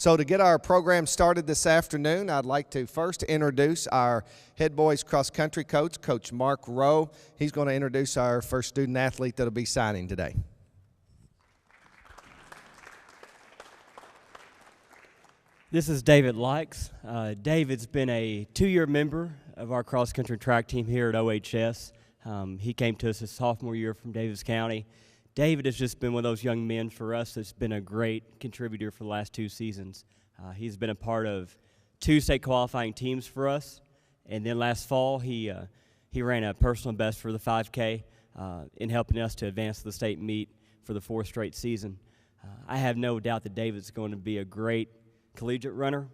So to get our program started this afternoon, I'd like to first introduce our head boys cross country coach, Coach Mark Rowe. He's going to introduce our first student athlete that will be signing today. This is David Likes. David's been a 2-year member of our cross country track team here at OHS. He came to us his sophomore year from Davis County. David has just been one of those young men for us that's been a great contributor for the last 2 seasons. He's been a part of 2 state qualifying teams for us, and then last fall he ran a personal best for the 5K in helping us to advance to the state meet for the 4th straight season. I have no doubt that David's going to be a great collegiate runner.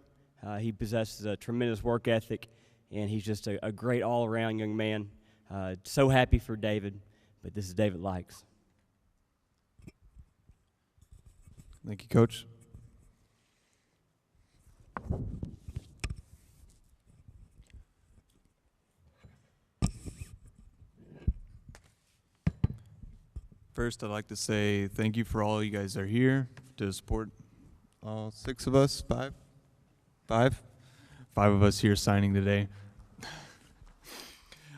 He possesses a tremendous work ethic, and he's just a great all-around young man. So happy for David, but this is David Likes. Thank you, Coach. First, I'd like to say thank you for all you guys are here to support all 6 of us, 5 of us here signing today.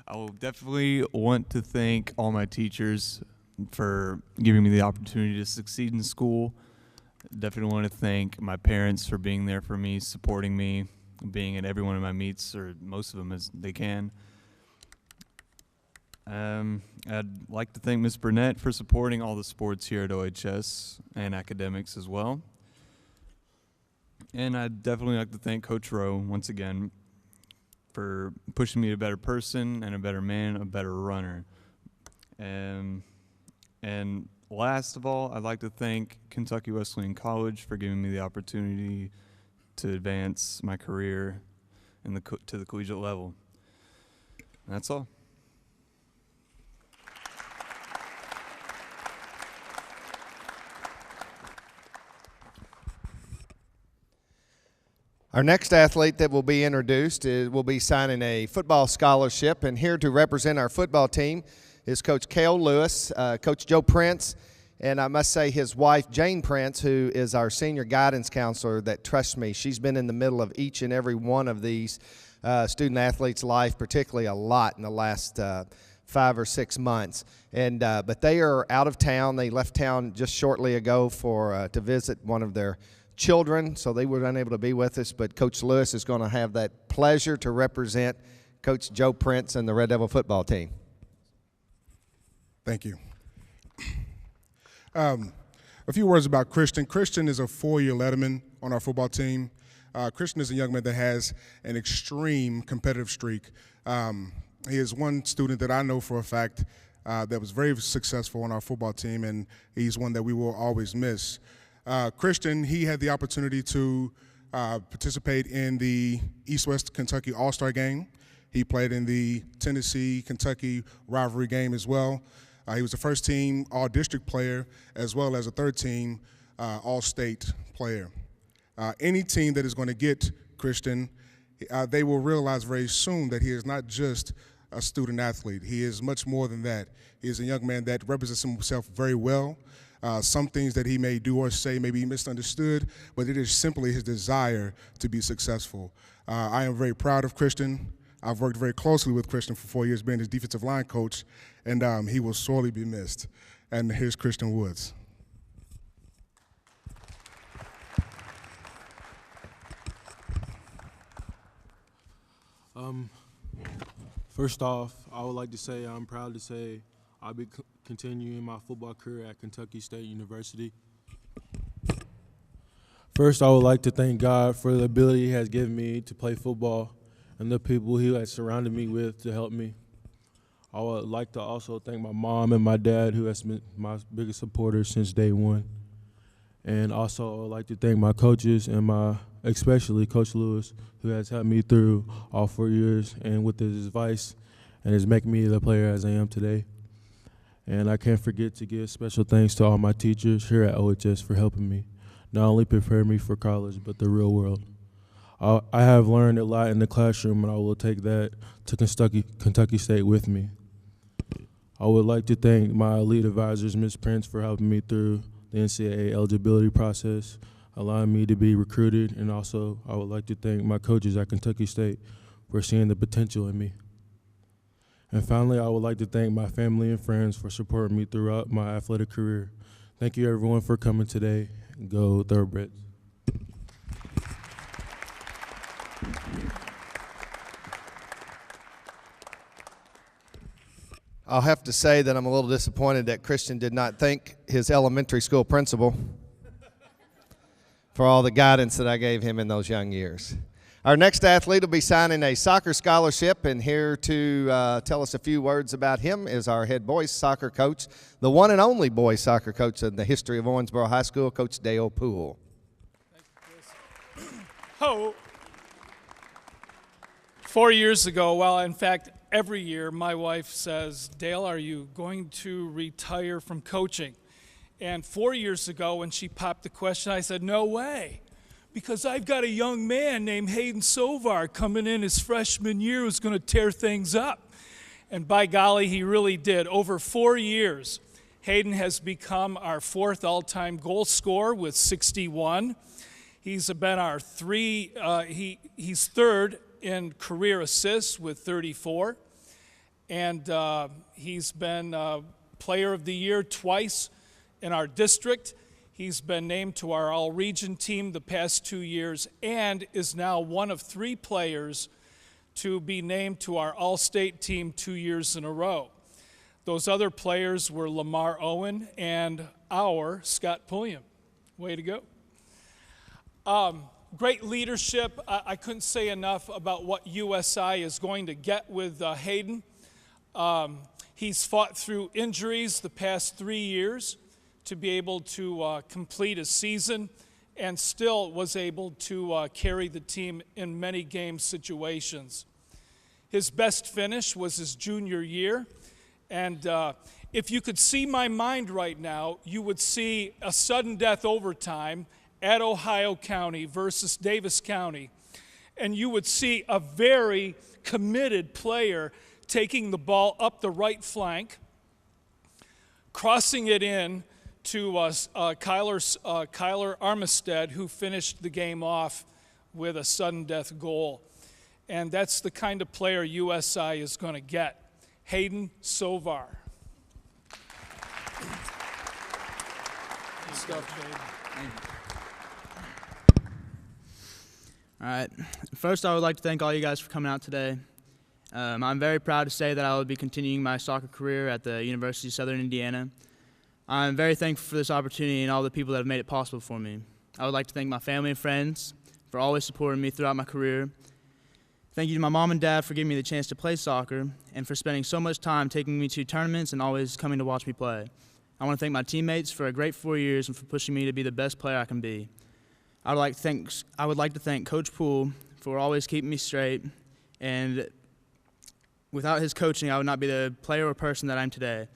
I will definitely want to thank all my teachers for giving me the opportunity to succeed in school. Definitely want to thank my parents for being there for me, supporting me, being at every one of my meets, or most of them as they can. I'd like to thank Ms. Burnett for supporting all the sports here at OHS and academics as well. And I'd definitely like to thank Coach Rowe once again for pushing me to be a better person and a better man, a better runner. And last of all, I'd like to thank Kentucky Wesleyan College for giving me the opportunity to advance my career to the collegiate level. And that's all. Our next athlete that will be introduced will be signing a football scholarship, and here to represent our football team is Coach Cale Lewis, Coach Joe Prince, and I must say his wife, Jane Prince, who is our senior guidance counselor that trusts me. She's been in the middle of each and every one of these student athletes' life, particularly a lot in the last 5 or 6 months. But they are out of town. They left town just shortly ago to visit one of their children, so they were unable to be with us. But Coach Lewis is going to have that pleasure to represent Coach Joe Prince and the Red Devil football team. Thank you. A few words about Christian. Christian is a 4-year letterman on our football team. Christian is a young man that has an extreme competitive streak. He is one student that I know for a fact that was very successful on our football team, and he's one that we will always miss. Christian, he had the opportunity to participate in the East-West Kentucky All-Star game. He played in the Tennessee-Kentucky rivalry game as well. He was the first team all-district player as well as a third team all-state player. Any team that is going to get Christian, they will realize very soon that he is not just a student athlete. He is much more than that. He is a young man that represents himself very well. Some things that he may do or say may be misunderstood, but it is simply his desire to be successful. I am very proud of Christian. I've worked very closely with Christian for 4 years, being his defensive line coach, and he will sorely be missed. And here's Christian Woods. First off, I would like to say I'm proud to say I'll be continuing my football career at Kentucky State University. First, I would like to thank God for the ability He has given me to play football and the people He has surrounded me with to help me. I would like to also thank my mom and my dad, who has been my biggest supporters since day one. And also, I would like to thank my coaches and especially Coach Lewis, who has helped me through all 4 years and with his advice and has made me the player as I am today. And I can't forget to give special thanks to all my teachers here at OHS for helping me, not only prepare me for college, but the real world. I have learned a lot in the classroom, and I will take that to Kentucky State with me. I would like to thank my elite advisors, Ms. Prince, for helping me through the NCAA eligibility process, allowing me to be recruited. And also, I would like to thank my coaches at Kentucky State for seeing the potential in me. And finally, I would like to thank my family and friends for supporting me throughout my athletic career. Thank you, everyone, for coming today. Go Thoroughbreds. I'll have to say that I'm a little disappointed that Christian did not thank his elementary school principal for all the guidance that I gave him in those young years. Our next athlete will be signing a soccer scholarship, and here to tell us a few words about him is our head boys soccer coach, the one and only boys soccer coach in the history of Owensboro High School, Coach Dale Poole. Thank you, Chris. 4 years ago, well, in fact, every year my wife says, Dale, are you going to retire from coaching? And 4 years ago when she popped the question, I said, no way, because I've got a young man named Hayden Sovar coming in his freshman year who's going to tear things up. And by golly, he really did. Over 4 years, Hayden has become our fourth all-time goal scorer with 61. He's been our he's third in career assists with 34. And he's been Player of the Year twice in our district. He's been named to our all-region team the past 2 years and is now one of 3 players to be named to our all-state team 2 years in a row. Those other players were Lamar Owen and our Scott Pulliam. Way to go. Great leadership. I couldn't say enough about what USI is going to get with Hayden. He's fought through injuries the past 3 years to be able to complete a season and still was able to carry the team in many game situations. His best finish was his junior year, and if you could see my mind right now, you would see a sudden death overtime at Ohio County versus Davis County, and you would see a very committed player taking the ball up the right flank, crossing it in to Kyler Armistead, who finished the game off with a sudden death goal. And that's the kind of player USI is going to get. Hayden Sovar. Good stuff, baby. Thank you. All right. First, I would like to thank all you guys for coming out today. I'm very proud to say that I will be continuing my soccer career at the University of Southern Indiana. I'm very thankful for this opportunity and all the people that have made it possible for me. I would like to thank my family and friends for always supporting me throughout my career. Thank you to my mom and dad for giving me the chance to play soccer and for spending so much time taking me to tournaments and always coming to watch me play. I want to thank my teammates for a great 4 years and for pushing me to be the best player I can be. I would like to thank Coach Poole for always keeping me straight, and without his coaching, I would not be the player or person that I am today.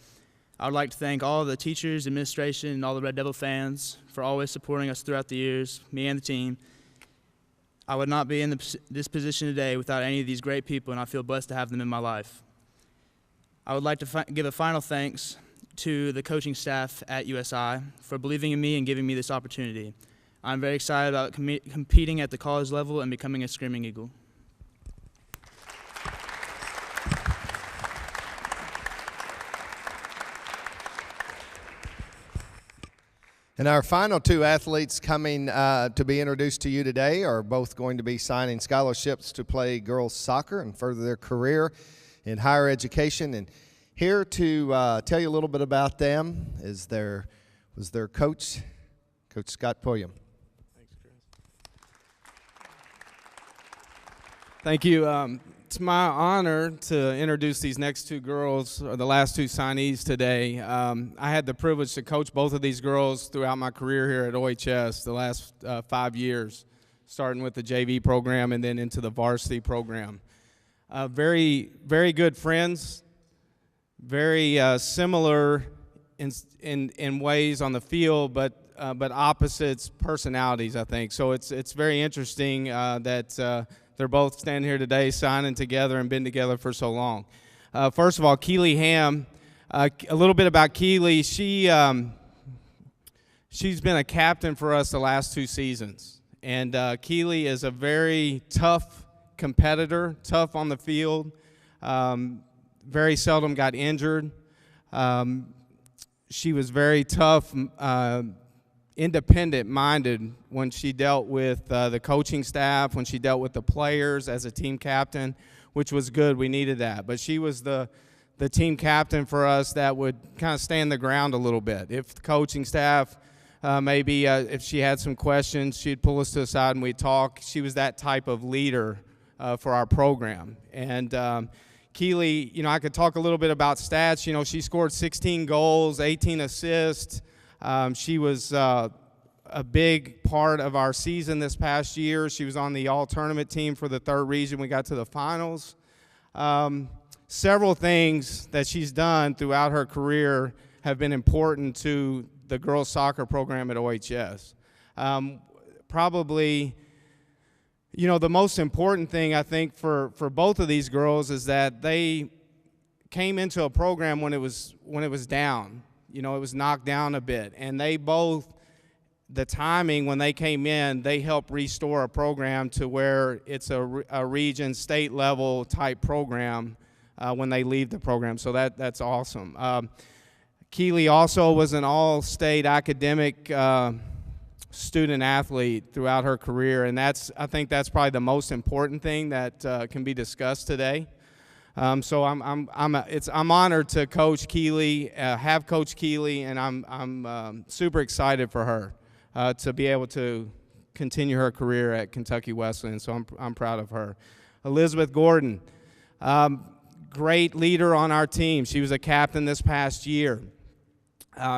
I would like to thank all the teachers, administration, and all the Red Devil fans for always supporting us throughout the years, me and the team. I would not be in this position today without any of these great people, and I feel blessed to have them in my life. I would like to give a final thanks to the coaching staff at USI for believing in me and giving me this opportunity. I'm very excited about competing at the college level and becoming a Screaming Eagle. And our final 2 athletes coming to be introduced to you today are both going to be signing scholarships to play girls soccer and further their career in higher education. And here to tell you a little bit about them was their coach, Coach Scott Pulliam. Thanks, Chris. Thank you. It's my honor to introduce these next 2 girls, or the last 2 signees today. I had the privilege to coach both of these girls throughout my career here at OHS the last 5 years, starting with the JV program and then into the varsity program. Very, very good friends, very similar in ways on the field, but opposites personalities, I think. So it's very interesting that they're both standing here today signing together and been together for so long. First of all, Keely Ham, a little bit about Keely. She she's been a captain for us the last 2 seasons. And Keely is a very tough competitor, tough on the field, very seldom got injured. She was very tough, independent-minded when she dealt with the coaching staff, when she dealt with the players as a team captain, which was good. We needed that. But she was the team captain for us that would kind of stand the ground a little bit. If the coaching staff, maybe if she had some questions, she'd pull us to the side and we'd talk. She was that type of leader for our program. And Keely, you know, I could talk a little bit about stats. You know, she scored 16 goals, 18 assists. She was a big part of our season this past year. She was on the all-tournament team for the 3rd region. We got to the finals. Several things that she's done throughout her career have been important to the girls soccer program at OHS. Probably, you know, the most important thing I think for both of these girls is that they came into a program when it was down. You know, it was knocked down a bit, and they both, the timing when they came in, they helped restore a program to where it's a region, state level type program when they leave the program. So that's awesome. Keely also was an all-state academic student athlete throughout her career, and I think that's probably the most important thing that can be discussed today. So I'm honored to coach Keely, have Coach Keely, and I'm super excited for her to be able to continue her career at Kentucky Wesleyan. So I'm proud of her. Elizabeth Gordon, great leader on our team. She was a captain this past year.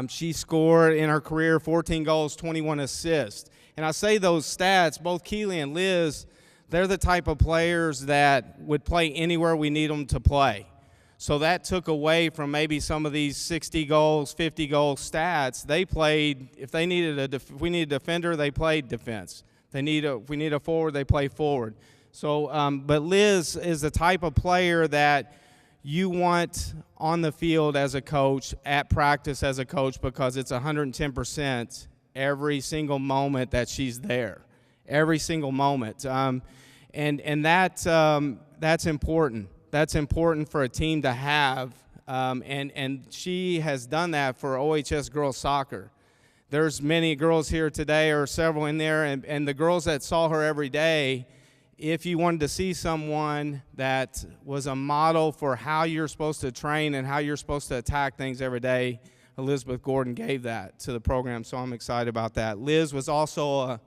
She scored in her career 14 goals, 21 assists. And I say those stats, both Keely and Liz, they're the type of players that would play anywhere we need them to play. So that took away from maybe some of these 60 goals, 50 goal stats. They played, if we needed a defender, they played defense. If we need a forward, they play forward. So, but Liz is the type of player that you want on the field as a coach, at practice as a coach, because it's 110% every single moment that she's there, every single moment. And that's important. That's important for a team to have, and she has done that for OHS girls soccer. There's many girls here today, or several in there, and the girls that saw her every day, if you wanted to see someone that was a model for how you're supposed to train and how you're supposed to attack things every day, Elizabeth Gordon gave that to the program, so I'm excited about that. Liz was also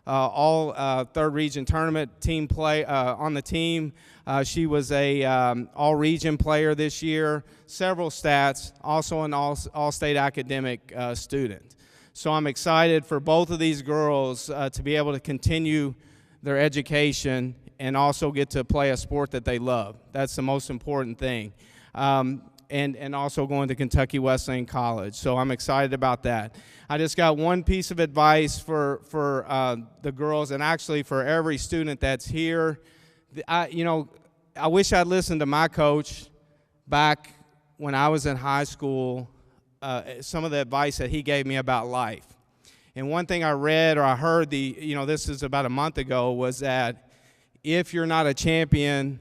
all 3rd region tournament team play on the team. She was a all-region player this year, several stats, also an all-state academic student. So I'm excited for both of these girls to be able to continue their education and also get to play a sport that they love. That's the most important thing. And also going to Kentucky Wesleyan College. So I'm excited about that. I just got one piece of advice for the girls, and actually for every student that's here. I wish I'd listened to my coach back when I was in high school, some of the advice that he gave me about life. And one thing I read or I heard, this is about a month ago, was that if you're not a champion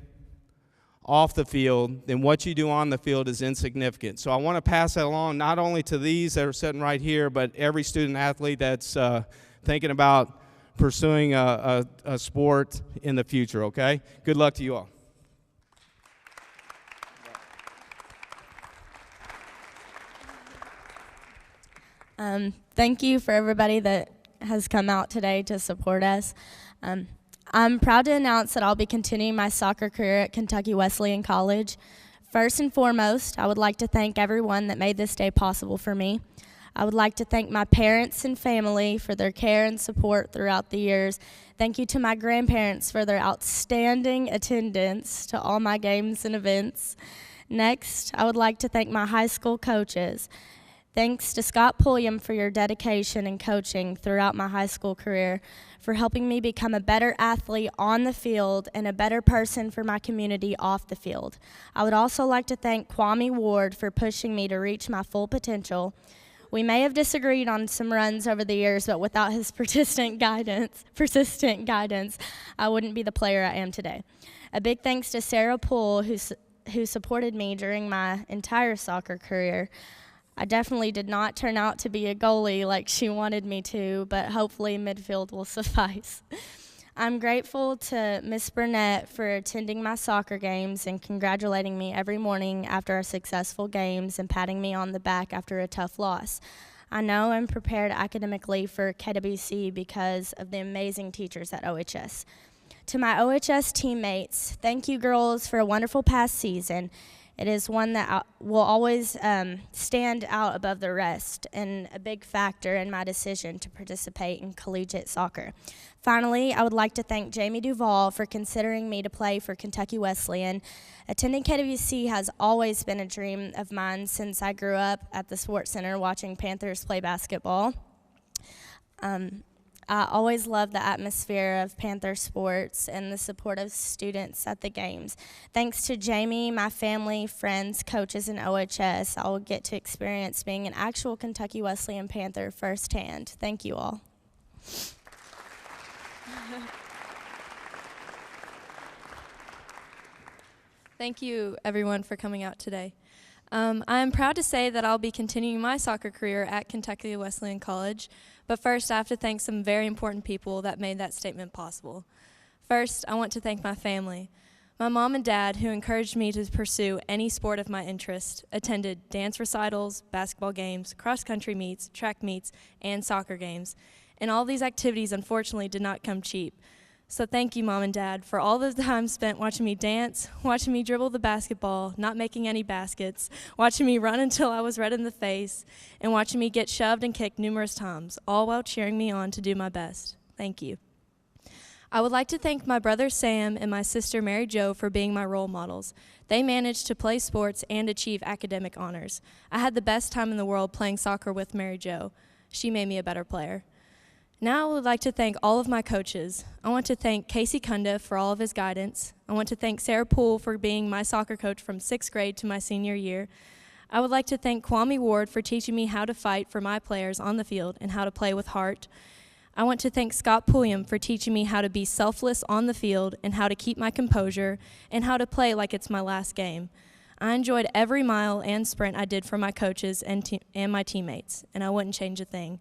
off the field, then what you do on the field is insignificant. So I want to pass that along not only to these that are sitting right here, but every student athlete that's thinking about pursuing a sport in the future, okay? Good luck to you all. Thank you for everybody that has come out today to support us. I'm proud to announce that I'll be continuing my soccer career at Kentucky Wesleyan College. First and foremost, I would like to thank everyone that made this day possible for me. I would like to thank my parents and family for their care and support throughout the years. Thank you to my grandparents for their outstanding attendance to all my games and events. Next, I would like to thank my high school coaches. Thanks to Scott Pulliam for your dedication and coaching throughout my high school career, for helping me become a better athlete on the field and a better person for my community off the field. I would also like to thank Kwame Ward for pushing me to reach my full potential. We may have disagreed on some runs over the years, but without his persistent guidance, I wouldn't be the player I am today. A big thanks to Sarah Poole, who supported me during my entire soccer career. I definitely did not turn out to be a goalie like she wanted me to, but hopefully midfield will suffice. I'm grateful to Miss Burnett for attending my soccer games and congratulating me every morning after our successful games and patting me on the back after a tough loss. I know I'm prepared academically for KWC because of the amazing teachers at OHS. To my OHS teammates, thank you girls for a wonderful past season. It is one that will always stand out above the rest and a big factor in my decision to participate in collegiate soccer. Finally, I would like to thank Jamie Duvall for considering me to play for Kentucky Wesleyan. Attending KWC has always been a dream of mine since I grew up at the Sports Center watching Panthers play basketball. I always loved the atmosphere of Panther sports and the support of students at the games. Thanks to Jamie, my family, friends, coaches, and OHS, I will get to experience being an actual Kentucky Wesleyan Panther firsthand. Thank you all. Thank you, everyone, for coming out today. I am proud to say that I'll be continuing my soccer career at Kentucky Wesleyan College, but first I have to thank some very important people that made that statement possible. First, I want to thank my family. My mom and dad, who encouraged me to pursue any sport of my interest, attended dance recitals, basketball games, cross-country meets, track meets, and soccer games. And all these activities, unfortunately, did not come cheap. So thank you, Mom and Dad, for all the time spent watching me dance, watching me dribble the basketball, not making any baskets, watching me run until I was red in the face, and watching me get shoved and kicked numerous times, all while cheering me on to do my best. Thank you. I would like to thank my brother Sam and my sister Mary Jo for being my role models. They managed to play sports and achieve academic honors. I had the best time in the world playing soccer with Mary Jo. She made me a better player. Now I would like to thank all of my coaches. I want to thank Casey Kunda for all of his guidance. I want to thank Sarah Poole for being my soccer coach from 6th grade to my senior year. I would like to thank Kwame Ward for teaching me how to fight for my players on the field and how to play with heart. I want to thank Scott Pulliam for teaching me how to be selfless on the field and how to keep my composure and how to play like it's my last game. I enjoyed every mile and sprint I did for my coaches and my teammates, and I wouldn't change a thing.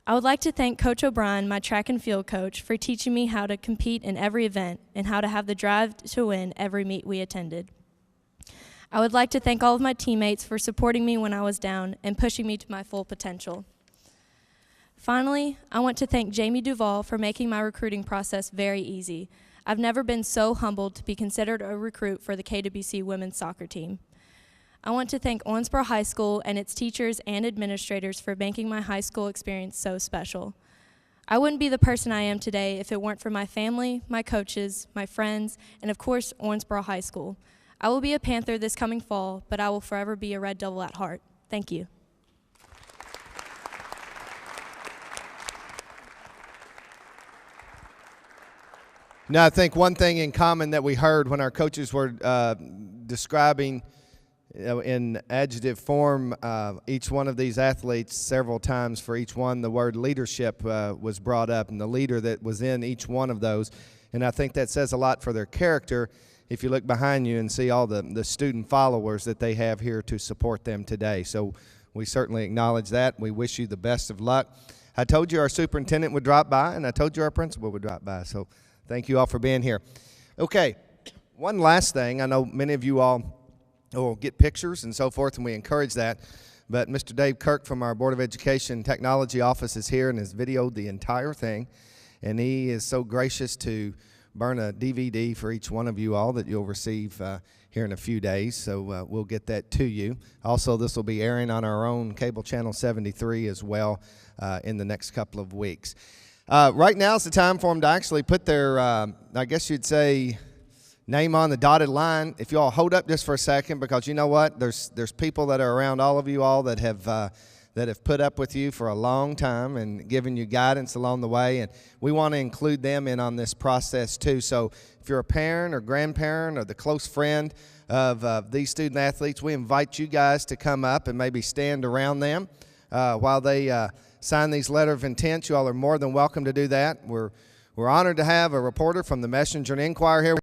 I would like to thank Coach O'Brien, my track and field coach, for teaching me how to compete in every event and how to have the drive to win every meet we attended. I would like to thank all of my teammates for supporting me when I was down and pushing me to my full potential. Finally, I want to thank Jamie Duvall for making my recruiting process very easy. I've never been so humbled to be considered a recruit for the KWC women's soccer team. I want to thank Owensboro High School and its teachers and administrators for making my high school experience so special. I wouldn't be the person I am today if it weren't for my family, my coaches, my friends, and of course, Owensboro High School. I will be a Panther this coming fall, but I will forever be a Red Devil at heart. Thank you. Now, I think one thing in common that we heard when our coaches were describing in adjective form each one of these athletes several times. For each one, the word leadership was brought up, and the leader that was in each one of those. And I think that says a lot for their character if you look behind you and see all the student followers that they have here to support them today. So we certainly acknowledge that. We wish you the best of luck. I told you our superintendent would drop by, and I told you our principal would drop by. So thank you all for being here. Okay, one last thing. I know many of you all will get pictures and so forth, and we encourage that. But Mr. Dave Kirk from our Board of Education Technology Office is here and has videoed the entire thing. And he is so gracious to burn a DVD for each one of you all that you'll receive here in a few days. So we'll get that to you. Also, this will be airing on our own cable channel 73 as well in the next couple of weeks. Right now is the time for them to actually put their, I guess you'd say, name on the dotted line. If you all hold up just for a second, because you know what, there's people that are around all of you all that have put up with you for a long time and given you guidance along the way, and we want to include them in on this process too. So if you're a parent or grandparent or the close friend of these student athletes, we invite you guys to come up and maybe stand around them. while they sign these letter of intent. You all are more than welcome to do that. We're honored to have a reporter from the Messenger and Enquirer here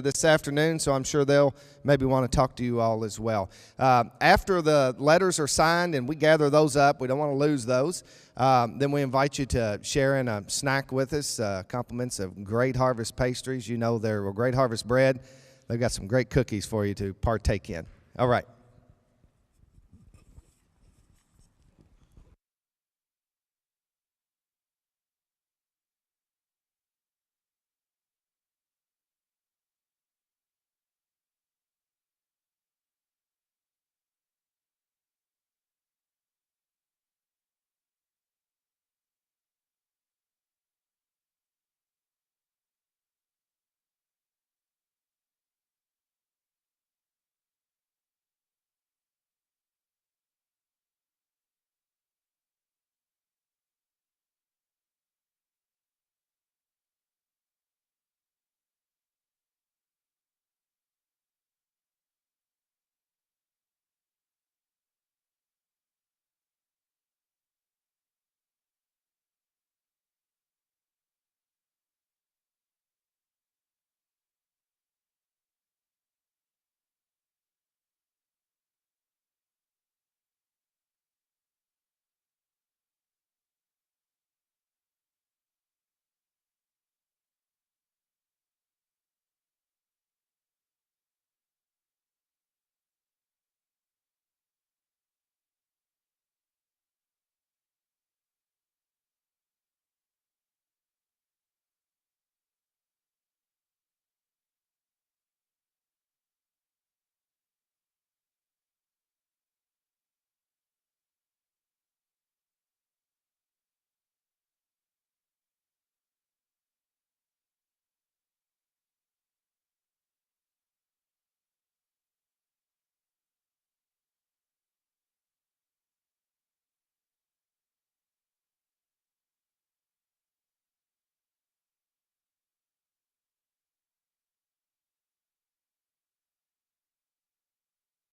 this afternoon, so I'm sure they'll maybe want to talk to you all as well. After the letters are signed and we gather those up, we don't want to lose those, then we invite you to share in a snack with us, compliments of Great Harvest pastries. You know they're Great Harvest bread. They've got some great cookies for you to partake in. All right.